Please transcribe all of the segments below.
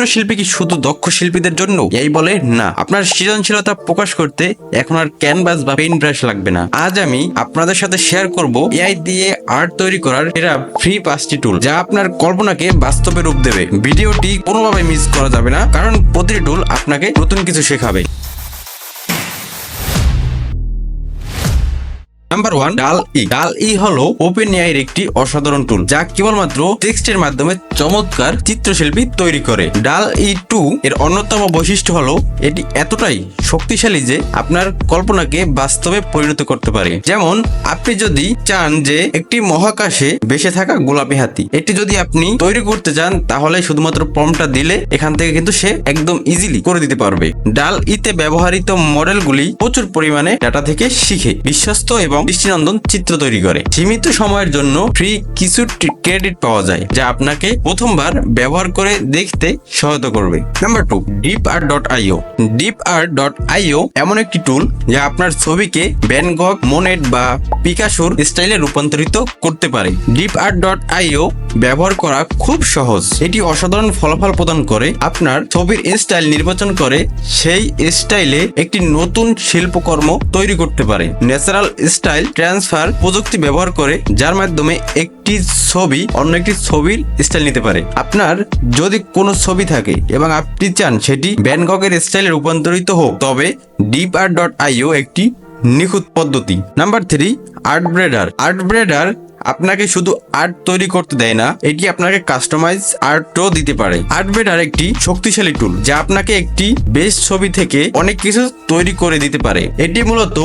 চিত্রশিল্পী কি শুধু দক্ষ শিল্পীদের জন্য? এই বলে না, আপনার সৃজনশীলতা প্রকাশ করতে এখন আর ক্যানভাস বা পেইন্ট ব্রাশ লাগবে না। আজ আমি আপনাদের সাথে শেয়ার করব এআই দিয়ে আর্ট তৈরি করার এরা ফ্রি 5টি টুল, যা আপনার কল্পনাকে বাস্তবে রূপ দেবে। ভিডিওটি কোনোভাবে মিস করা যাবে না, কারণ প্রতিটি টুল আপনাকে নতুন কিছু শেখাবে। নাম্বার 1, ডাল-ই। ডাল-ই হলো ওপেনএআই এর একটি অসাধারণ টুল, যা কেবলমাত্র টেক্সটের মাধ্যমে চমৎকার চিত্রশিল্পী তৈরি করে। ডাল-ই 2 এর অন্যতম বৈশিষ্ট্য হলো এটি এতটাই শক্তিশালী যে আপনার কল্পনাকে বাস্তবে পরিণত করতে পারে। যেমন আপনি যদি চান যে একটি মহাকাশে ভেসে থাকা গোলাপি হাতি, এটি যদি আপনি তৈরি করতে চান, তাহলে শুধুমাত্র প্রম্পটটা দিলে এখান থেকে কিন্তু সে একদম ইজিলি করে দিতে পারবে। ডাল-ইতে ব্যবহৃত মডেলগুলি প্রচুর পরিমাণে ডাটা থেকে শিখে বিশ্বস্ত এবং দৃষ্টিনন্দন চিত্র তৈরি করে। সীমিত সময়ের জন্য ফ্রি কিছু ক্রেডিট পাওয়া যায়, যা আপনাকে প্রথমবার ব্যবহার করে দেখতে সহায়তা করবে। Number 2, DeepArt.io। DeepArt.io এমন একটি টুল যা আপনার ছবিকে ভ্যান গগ, মোনেট বা পিকাসোর স্টাইলে রূপান্তরিত করতে পারে। DeepArt.io ব্যবহার করা খুব সহজ। এটি অসাধারণ ফলাফল প্রদান করে। আপনার ছবির স্টাইল নির্বাচন করে সেই স্টাইলে একটি নতুন শিল্পকর্ম তৈরি করতে পারে। ন্যাচারাল স্টাইল ট্রান্সফার প্রযুক্তি ব্যবহার করে, যার মাধ্যমে একটি ছবি অন্য একটি ছবির স্টাইল নিতে পারে। আপনার যদি কোনো ছবি থাকে এবং আপনি চান সেটি ভ্যান গগের স্টাইলে রূপান্তরিত হোক, তবে DeepArt.io একটি নিখুঁত পদ্ধতি। নাম্বার 3, আর্টব্রেডার। আর্টব্রেডার আপনাকে শুধু আর্ট তৈরি করতে দেয় না, এটি আপনাকে কাস্টমাইজ আর্টও দিতে পারে। আর্টব্রেডার একটি শক্তিশালী টুল যা আপনাকে একটি বেস ছবি থেকে অনেক কিছু তৈরি করে দিতে পারে। এটি মূলত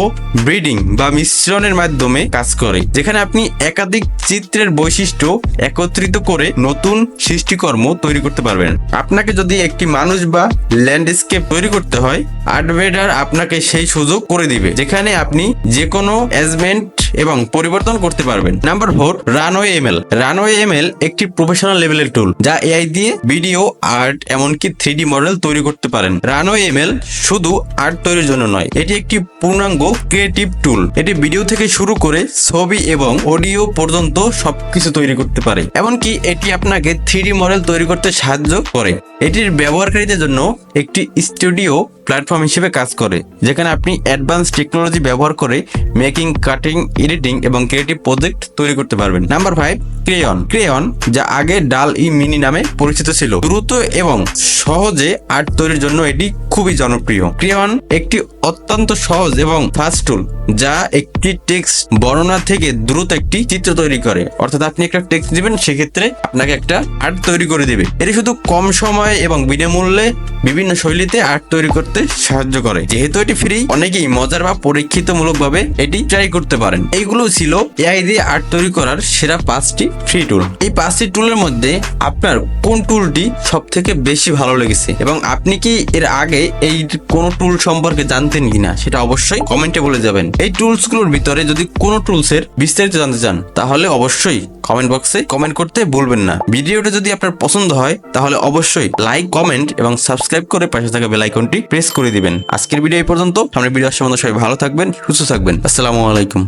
ব্রিডিং বা মিশ্রণের মাধ্যমে কাজ করে, যেখানে আপনি একাধিক চিত্রের বৈশিষ্ট্য একত্রিত করে নতুন সৃষ্টিকর্ম তৈরি করতে পারবেন। আপনাকে যদি একটি মানুষ বা ল্যান্ডস্কেপ তৈরি করতে হয়, আর্টব্রেডার আপনাকে সেই সুযোগ করে দিবে, যেখানে আপনি যে কোনো অ্যাজমেন্ট এবং পরিবর্তন করতে পারবেন। Number 4, Runway ML. Runway ML একটি প্রফেশনাল লেভেলের টুল, যা এআই দিয়ে ভিডিও, আর্ট, এমনকি 3D মডেল তৈরি করতে পারেন। রানওয়ে এমএল শুধু আর্ট তৈরির জন্য নয়, এটি একটি পূর্ণাঙ্গ ক্রিয়েটিভ টুল। এটি ভিডিও থেকে শুরু করে ছবি এবং অডিও পর্যন্ত সবকিছু তৈরি করতে পারে। এমনকি এটি আপনাকে 3D মডেল তৈরি করতে সাহায্য করে। এটির ব্যবহারকারীদের জন্য একটি স্টুডিও প্ল্যাটফর্ম হিসেবে কাজ করে, যেখানে আপনি অ্যাডভান্স টেকনোলজি ব্যবহার করে মেকিং, কাটিং, এডিটিং এবং ক্রিয়েটিভ প্রজেক্ট তৈরি করতে পারবেন। Number 5, crayon. ক্রেয়ন, যা আগে ডাল-ই মিনি নামে পরিচিত ছিল, দ্রুত এবং সহজে আর্ট তৈরির জন্য এটি খুবই জনপ্রিয়। ক্রেয়ন একটি অত্যন্ত সহজ এবং ফাস্ট টুল, যা একটি টেক্সট বর্ণনা থেকে দ্রুত একটি চিত্র তৈরি করে। অর্থাৎ আপনি একটা টেক্সট দিবেন, সেক্ষেত্রে আপনাকে একটা আর্ট তৈরি করে দিবে। এটি শুধু কম সময় এবং বিনামূল্যে বিভিন্ন শৈলীতে আর্ট তৈরি করতে সাহায্য করে। যেহেতু এটি ফ্রি, অনেকেই মজার বা পরীক্ষিতমূলক ভাবে এটি ট্রাই করতে পারেন। এইগুলো ছিল এআই দিয়ে আর্ট তৈরি করার সেরা 5টি ফ্রি টুল। এই 5টি টুলের মধ্যে আপনার কোন টুলটি সব থেকে বেশি ভালো লেগেছে এবং আপনি কি এর আগে এই কোন টুল সম্পর্কে জানতেন কিনা, সেটা অবশ্যই কমেন্টে বলে যাবেন। এই টুলসগুলোর ভিতরে যদি কোনো টুলসের বিস্তারিত জানতে চান, তাহলে অবশ্যই কমেন্ট বক্সে কমেন্ট করতে ভুলবেন না। ভিডিওটা যদি আপনার পছন্দ হয়, তাহলে অবশ্যই লাইক, কমেন্ট এবং সাবস্ক্রাইব করে পাশে থাকা বেল আইকনটি প্রেস করে দিবেন। আজকের ভিডিও এই পর্যন্ত। সামনের ভিডিও আসার মতো সবাই ভালো থাকবেন, সুস্থ থাকবেন। আসসালামু আলাইকুম।